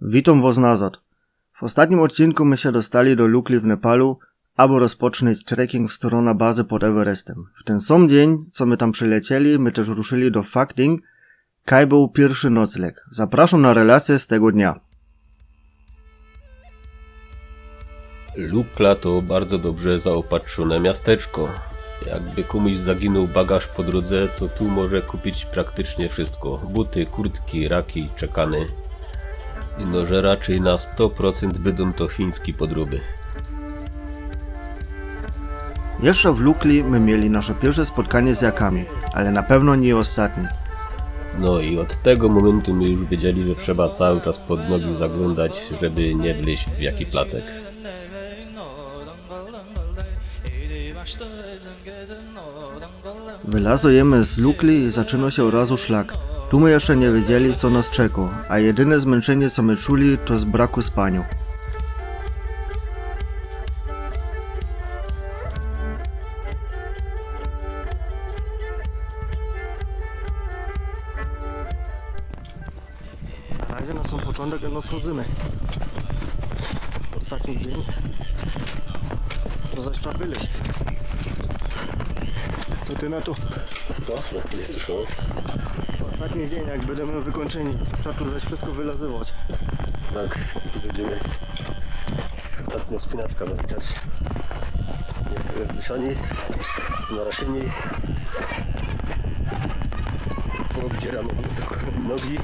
Witam was nazad. W ostatnim odcinku my się dostali do Lukli w Nepalu, aby rozpocząć trekking w stronę bazy pod Everestem. W ten sam dzień, co my tam przylecieli, my też ruszyli do Phakding, kaj był pierwszy nocleg. Zapraszam na relacje z tego dnia. Lukla to bardzo dobrze zaopatrzone miasteczko. Jakby komuś zaginął bagaż po drodze, to tu może kupić praktycznie wszystko. Buty, kurtki, raki, czekany. No, że raczej na 100% będą to chińskie podróby. Jeszcze w Lukli my mieli nasze pierwsze spotkanie z Jakami, ale na pewno nie ostatnie. No i od tego momentu my już wiedzieli, że trzeba cały czas pod nogi zaglądać, żeby nie wleźć w jaki placek. Wylazujemy z Lukli i zaczyna się od razu szlak. Tu my jeszcze nie wiedzieli, co nas czeka, a jedyne zmęczenie, co my czuli, to z braku spania. Na razie na sam początek jedno schodzimy. Ostatni dzień. To zaś trzeba wyleźć. Co ty na to? Co? Nie słyszałem. Ostatni dzień, jak będziemy wykończeni. Trzeba tu zaś wszystko wylazywać. Tak, tu będziemy ostatnią spinaczkę zaliczać. Jest duszani, zmaraszyni. Poobdzieramy nogi.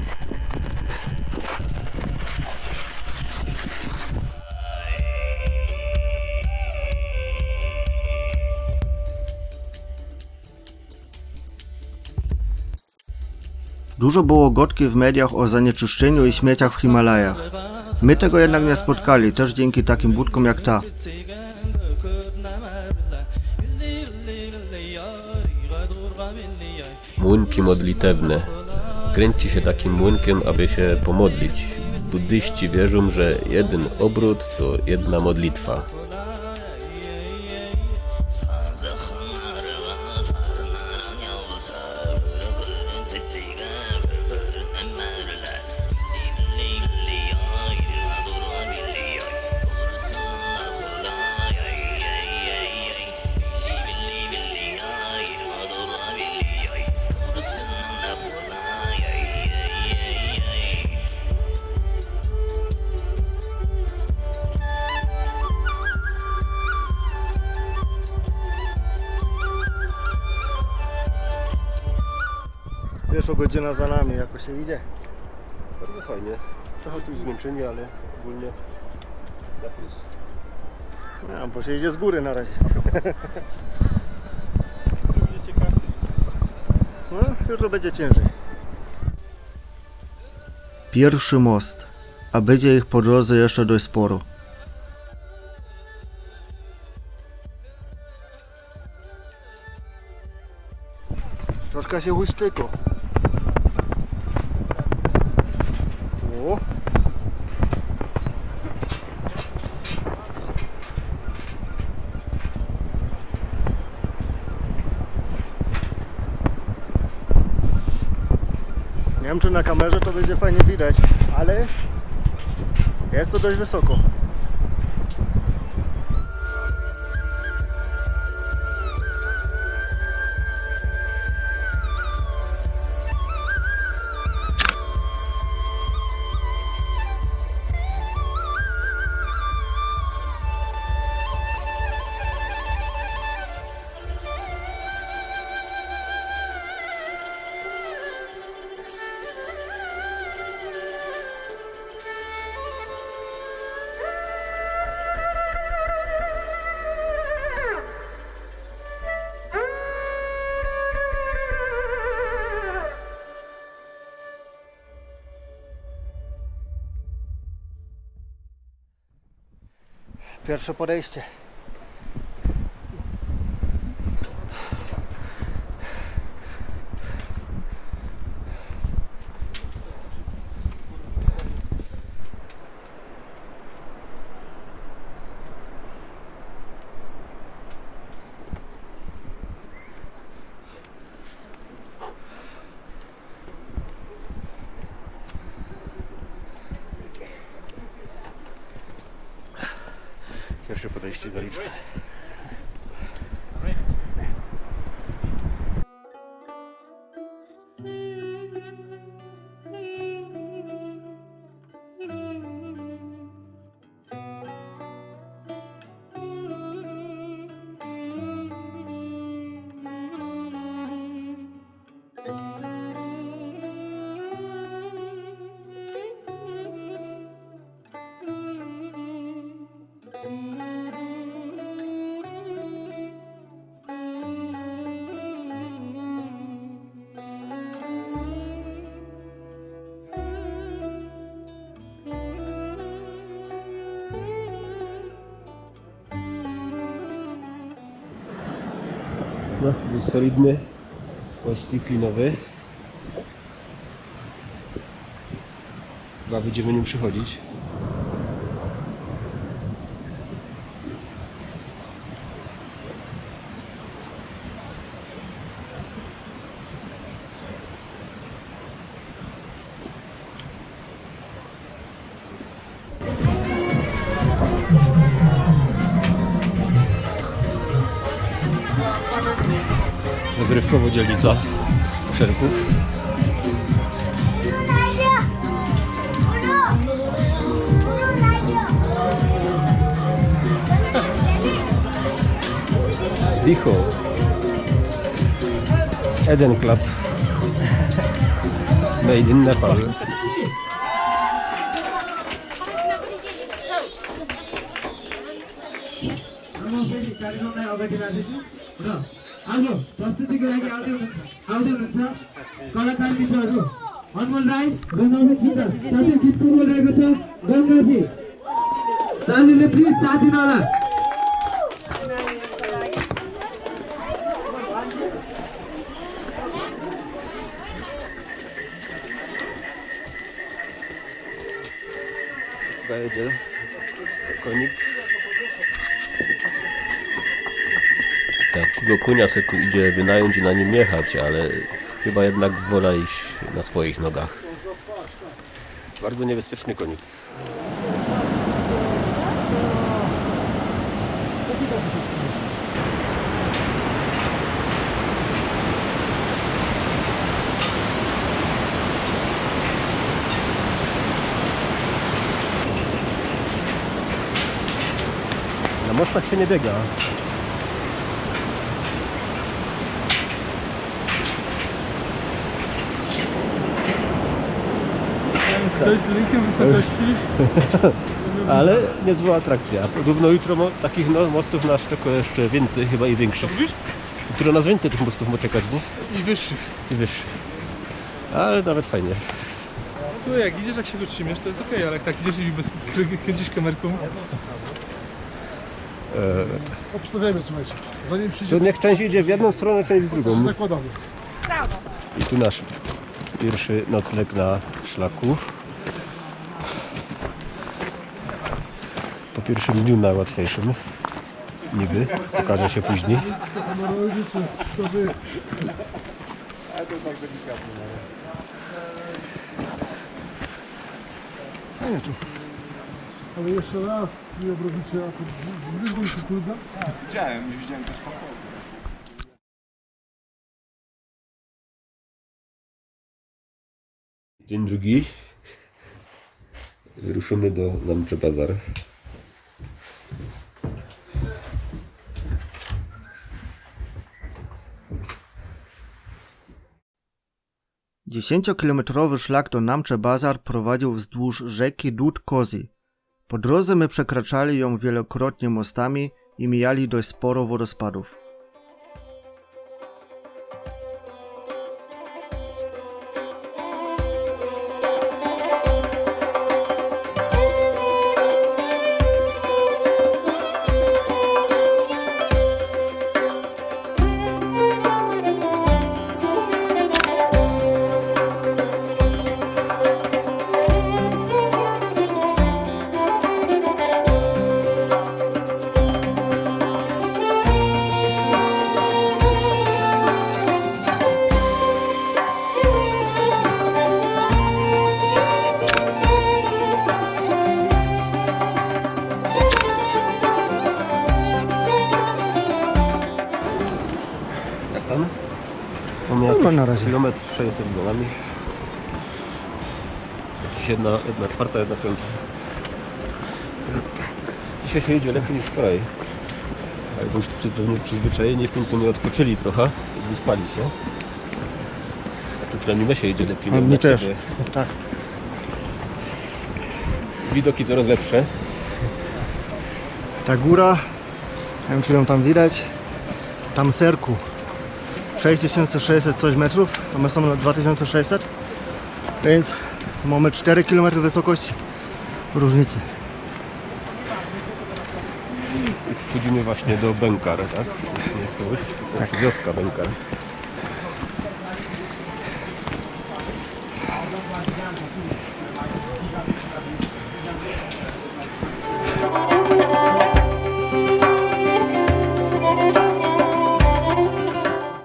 Dużo było gotki w mediach o zanieczyszczeniu i śmieciach w Himalajach. My tego jednak nie spotkali, też dzięki takim budkom jak ta. Młynki modlitewne. Kręci się takim młynkiem, aby się pomodlić. Buddyści wierzą, że jeden obrót to jedna modlitwa. Pierwsza godzina za nami, jako się idzie. Bardzo fajnie. Trochę coś zmęczeni, ale ogólnie na plus. No, bo się idzie z góry na razie. No, jutro będzie ciężej. Pierwszy most, a będzie ich po drodze jeszcze dość sporo. Troszkę się huśtyko. O. Nie wiem, czy na kamerze to będzie fajnie widać, ale jest to dość wysoko. Pierwsze podejście. Pierwsze podejście zaliczone. No, jest solidny mościk klinowy. Chyba będziemy nim przychodzić. Rozrywkowo dzielnica Szerków. Licho. Eden Club. Made in Nepal. आउनु प्रस्तुतिको लागि आउँदै हुनुहुन्छ कलाकार मित्रहरू अनमोल राई र नवीन चित्र साथै गीतको बोलिरहेको छ गङ्गाजी तालीले प्लिज साथ दिनु होला Będzie konik. Takiego konia se tu idzie wynająć i na nim jechać, ale chyba jednak wola iść na swoich nogach. Bardzo niebezpieczny konik. Na mostach się nie biega. Ktoś z linkiem wysokości. Ale niezła atrakcja. Podobno jutro takich mostów nas czeka jeszcze więcej, chyba i większych. Mówisz? Jutro nas więcej tych mostów ma czekać, nie? I wyższych. I wyższych. Ale nawet fajnie. Słuchaj, jak idziesz, jak się go trzymiesz, to jest okej, ale jak tak idziesz i bez kręcisz kamerką. Obstawiamy, słuchajcie. Zanim przyjdzie, To niech część idzie w jedną stronę, część w drugą. zakładamy. I tu nasz pierwszy nocleg na szlaku. Po pierwszym dniu najłatwiejszym. Niby. Okaże się później. Ale jeszcze raz nie obrobicie, a to wyzwól kukurydza. Widziałem też fasolę. Dzień drugi. Ruszymy do Namche Bazar. Dziesięciokilometrowy szlak do Namche Bazar prowadził wzdłuż rzeki Dud Kozi. Po drodze my przekraczali ją wielokrotnie mostami i mijali dość sporo wodospadów. Tam? Mamy Dobra, jakiś na razie. kilometr 600 golami. Jakieś jedna czwarta, jedna piąta. Dzisiaj się idzie lepiej niż wczoraj. Ale to już pewnie przyzwyczajenie, w końcu my odpoczęli trochę i wyspali się. A tu przynajmniej się idzie lepiej. A mam mi na też. ciebie. Tak. Widoki coraz lepsze. Ta góra, nie wiem czy ją tam widać, tam serku 6600 coś metrów, a my są na 2600, więc mamy 4 km wysokości różnicy. Wchodzimy właśnie do Benkar, tak? Tak. Wioska Benkar.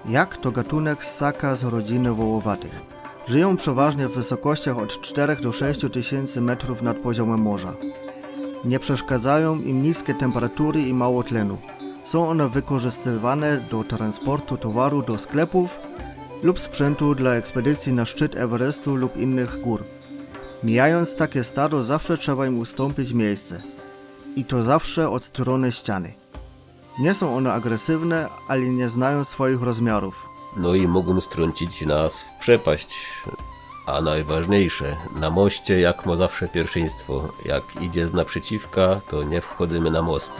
Jak to gatunek ssaka z rodziny wołowatych. Żyją przeważnie w wysokościach od 4 do 6 tysięcy metrów nad poziomem morza. Nie przeszkadzają im niskie temperatury i mało tlenu. Są one wykorzystywane do transportu towaru do sklepów lub sprzętu dla ekspedycji na szczyt Everestu lub innych gór. Mijając takie stado, zawsze trzeba im ustąpić miejsce. I to zawsze od strony ściany. Nie są one agresywne, ale nie znają swoich rozmiarów. No i mogą strącić nas w przepaść. A najważniejsze, na moście jak ma zawsze pierwszeństwo. Jak idzie z naprzeciwka, to nie wchodzimy na most.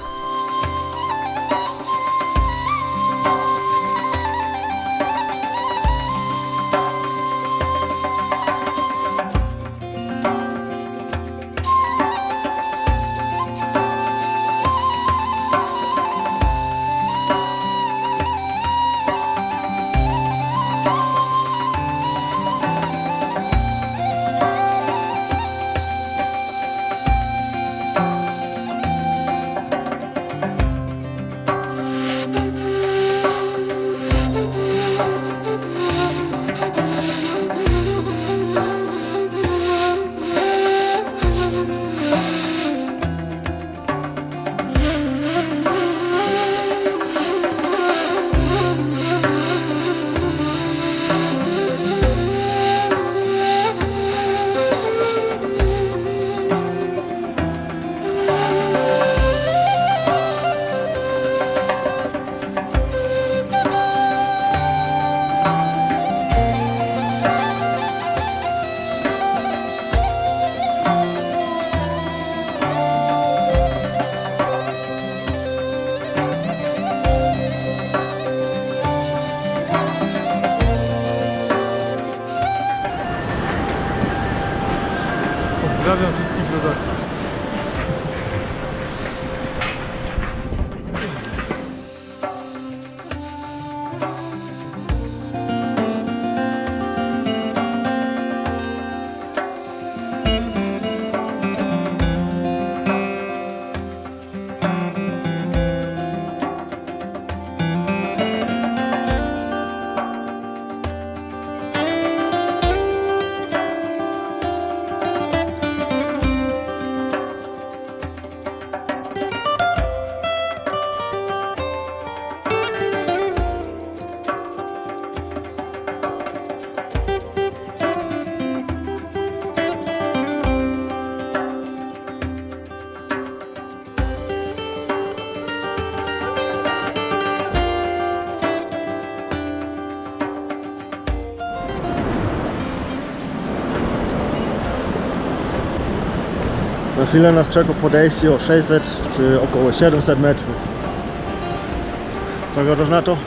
Pozdrawiam wszystkich rodaków. Za chwilę nas czeka podejście o 600 czy około 700 metrów. Co gadasz na to?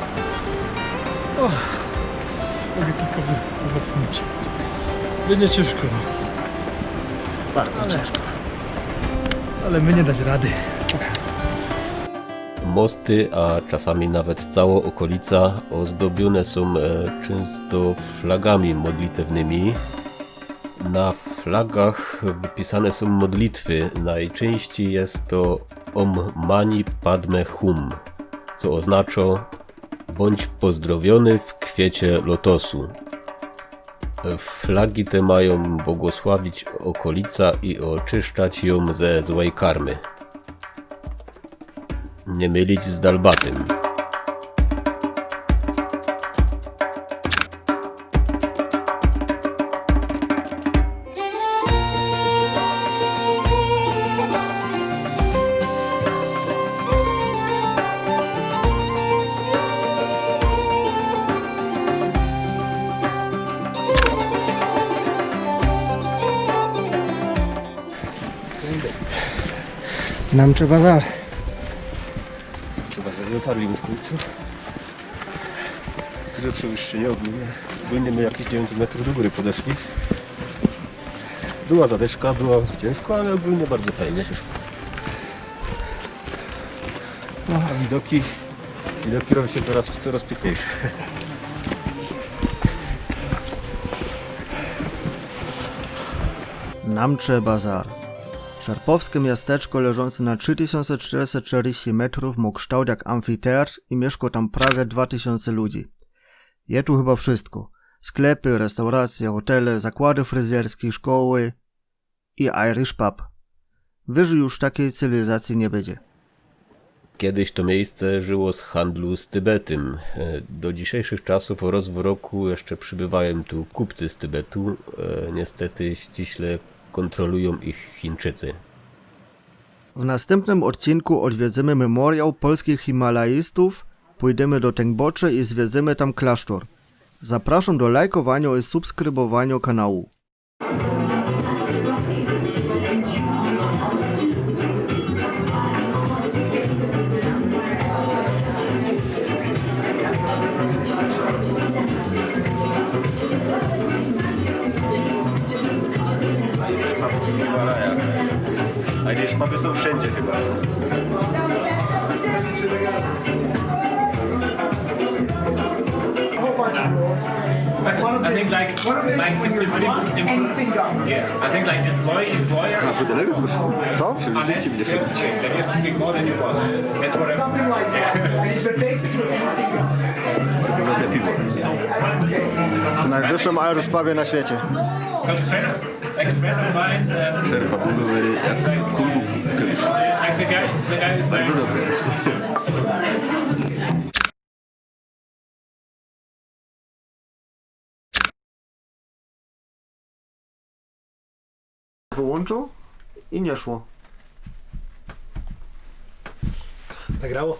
Mogę tylko wzmocnić. Będzie ciężko, no. Bardzo ciężko. Ale my nie dać rady. Mosty, a czasami nawet cała okolica ozdobione są często flagami modlitewnymi. Na flagach wypisane są modlitwy. Najczęściej jest to Om Mani Padme Hum, co oznacza bądź pozdrowiony w kwiecie lotosu. Flagi te mają błogosławić okolica i oczyszczać ją ze złej karmy. Nie mylić z Dalbatym. Namcze Bazar. Chyba, że dotarliśmy w końcu. Duże przewyższenie ogólnie. Ogólnie my jakieś 900 metrów do góry podeszli. Była zadeszka, było ciężko, ale ogólnie bardzo fajnie. No, a widoki robią się coraz piękniejsze. Namcze Bazar. Szarpowskie miasteczko leżące na 3440 metrów ma kształt jak amfiteatr i mieszka tam prawie 2000 ludzi. Je tu chyba wszystko. Sklepy, restauracje, hotele, zakłady fryzjerskie, szkoły i Irish pub. Wyżej już takiej cywilizacji nie będzie. Kiedyś to miejsce żyło z handlu z Tybetem. Do dzisiejszych czasów oraz w roku jeszcze przybywają tu kupcy z Tybetu. Niestety ściśle kontrolują ich Chińczycy. W następnym odcinku odwiedzimy memoriał polskich himalajistów, pójdziemy do Tengbocze i zwiedzimy tam klasztor. Zapraszam do lajkowania i subskrybowania kanału. Irish puby są wszędzie chyba. I think I think like employer. Co? Unless you have to check, then you have to drink more than you was. That's what Something like that. But basically anything else. W najwyższym Irish pubie na świecie. Because like a friend of mine. Szerpa były jak kumbuk kiedyś. Like the guy is like. Wyłączył i nie szło. Nagrało?